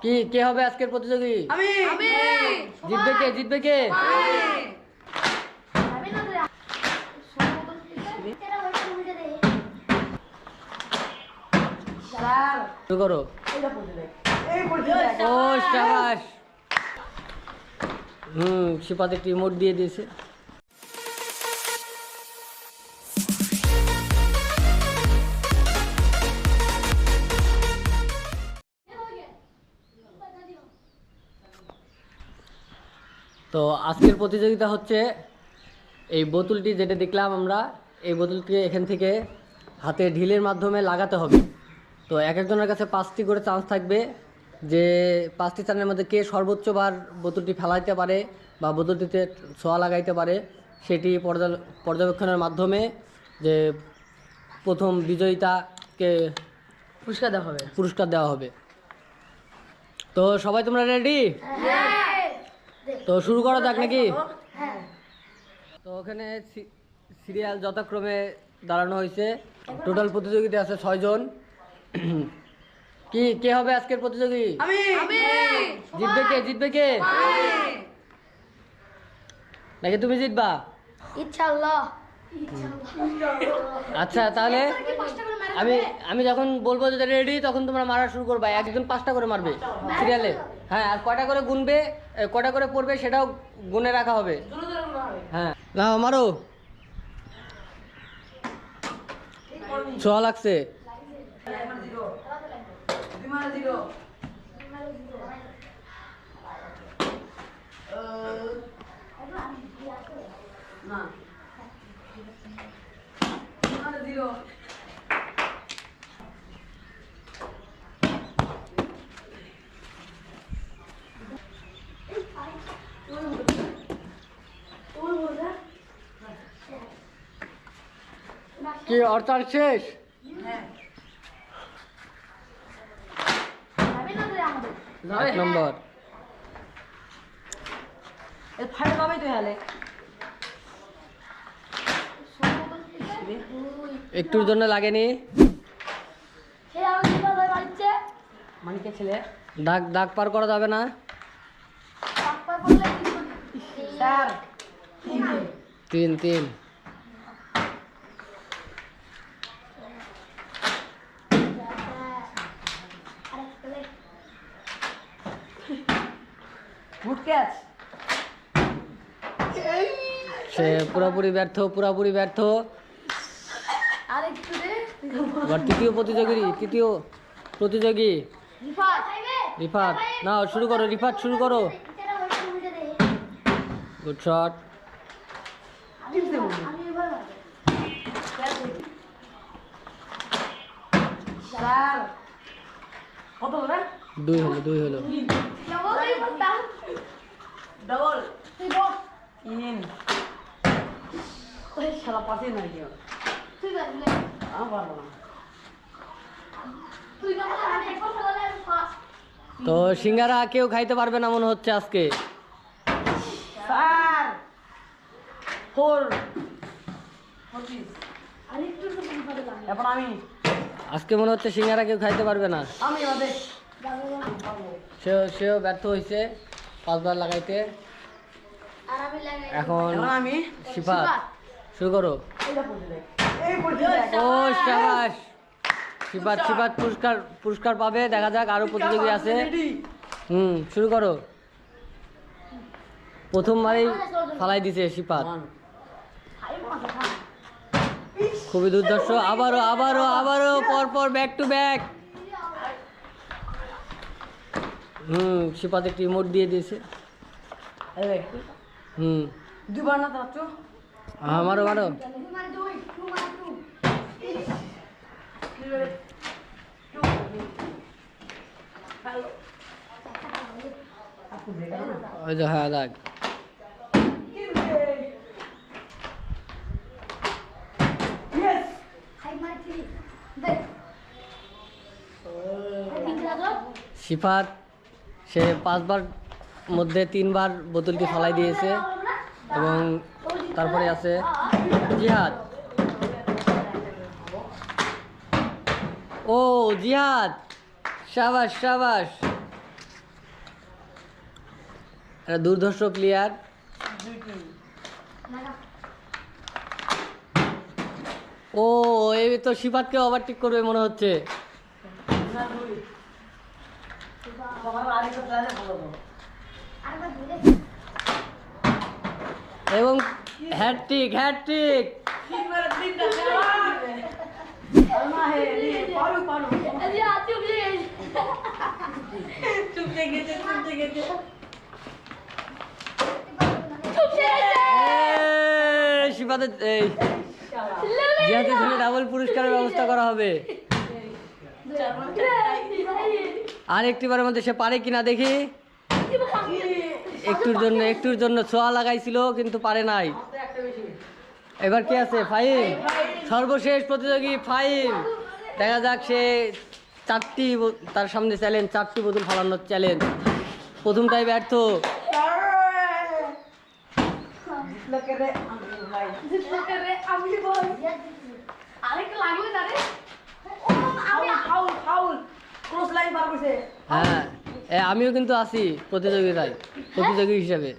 কি কে হবে আজকের প্রতিযোগী? আমি আমি জিতবে কে? জিতবে কে? শুরু করো। ও শাবাশ। শিপাত একটি ইমোট দিয়ে দিয়েছে। তো আজকের প্রতিযোগিতা হচ্ছে এই বোতলটি যেটা দেখলাম আমরা, এই বোতলটি এখান থেকে হাতে ঢিলের মাধ্যমে লাগাতে হবে। তো এক একজনের কাছে 5টি করে চান্স থাকবে, যে 5টি চান্সের মধ্যে কে সর্বোচ্চবার বোতলটি ফেলাইতে পারে বা বোতলটিতে ছোঁয়া লাগাইতে পারে সেটি পর্যবেক্ষণের মাধ্যমে যে প্রথম বিজয়িতাকে পুরস্কার দেওয়া হবে। তো সবাই তোমরা রেডি? তো শুরু করা যাক নাকি? তো ওখানে সিরিয়াল যথাক্রমে দাঁড়ানো হয়েছে। টোটাল প্রতিযোগিতা আছে 6 জন। কি কে হবে আজকের প্রতিযোগী? আমি আমি জিতবে কে? জিতবে কে? নাকি তুমি জিতবা? ইনশাআল্লাহ। আচ্ছা তাহলে আমি যখন বলবো যে রেডি তখন তোমরা মারা শুরু করবা। একজন 5টা করে মারবে সিরিয়ালে। হ্যাঁ, আর কয়টা করে গুনবে, কয়টা করে পড়বে সেটাও গুনে রাখা হবে। হ্যাঁ না মারো। ছোঁয়া লাগছে। কি অর্থাৎ শেষ? এক নম্বর একটুর জন্য লাগেনি। দাগ দাগ পার করা যাবে না। 3 সে পুরোপুরি ব্যর্থ। এবার তৃতীয় প্রতিযোগী রিফাত। না শুরু করো রিফাত, শুরু করো। Good shot. দুই হলো ডবল ইন ওই শালা পাশে নাই কেউ। তো সিঙ্গারা কেউ খাইতে পারবে না মনে হচ্ছে আজকে। স্যার 4 এখন আমি আজকে মনে হচ্ছে সিঙ্গারা কেউ খাইতে পারবে না। আমি আমাদের সেও ব্যর্থ হয়েছে 5 বার লাগাইতে। এখন আমি শিফাত শুরু করো। ও শাবাশ। শিফাত পুরস্কার পাবে। দেখা যাক আরো প্রতিযোগী আছে। শুরু করো। প্রথমবারই ফালাই দিছে শিফাত। খুবই দুর্ধর্ষ। আবারও পর ব্যাক টু ব্যাক। শিফাত একটি ইমোট দিয়ে দিয়েছে। দুবার না তো মারো ওই যে হ্যাঁ লাগ। শিফাত সে 5 বার মধ্যে 3 বার বোতলটি ফালাই দিয়েছে। এবং তারপরে আছে জিহাদ। ও জিহাদ, শাবাশ। এটা দুর্ধর্ষ প্লেয়ার। 2 ও এই তো শিফাতকে ওভারটেক করবে মনে হচ্ছে। না 2 তোমার আরেকটা তাহলে ভালো তো। এবং হ্যাটট্রিক হ্যাটট্রিক। 3 বারে 3টা আলমা হে পারু পারু চুপতে গেছে শিফাতের এই জিহাদের জন্য ডাবল পুরস্কারের ব্যবস্থা করা হবে। আর একটিবারের মধ্যে সে পারে কিনা দেখি। একটুর জন্য ছোঁয়া লাগাইছিল কিন্তু পারে নাই। এবার কি আছে? ফাহিম, সর্বশেষ প্রতিযোগী ফাহিম। দেখা যাক সে তার সামনে চ্যালেঞ্জ, 4টি বোতল ফালানোর চ্যালেঞ্জ। প্রথমটাই ব্যর্থ। হ্যাঁ আমিও কিন্তু আছি প্রতিযোগী হিসাবে।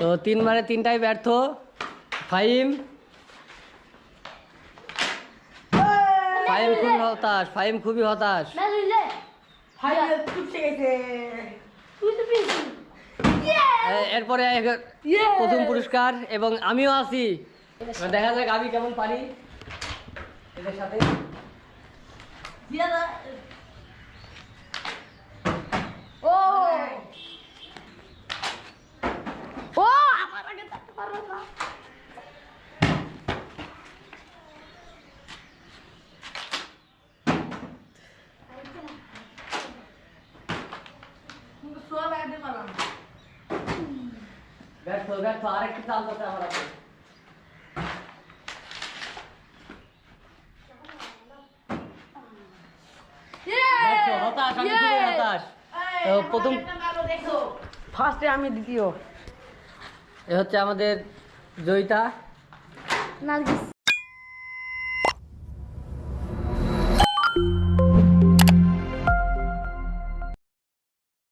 তো 3 বারে 3টাই ব্যর্থ ফাহিম। ফাহিম খুবই হতাশ। এরপরে প্রথম পুরস্কার এবং আমিও আছি। এবার দেখা যাক আমি কেমন পারি এদের সাথে। ব্যর্থ আরেকটি চাল করতে আমার আছে। হতাশ, আমি খুবই হতাশ। তো প্রথম ফার্স্টে আমি দ্বিতীয়। এ হচ্ছে আমাদের জয়িতা।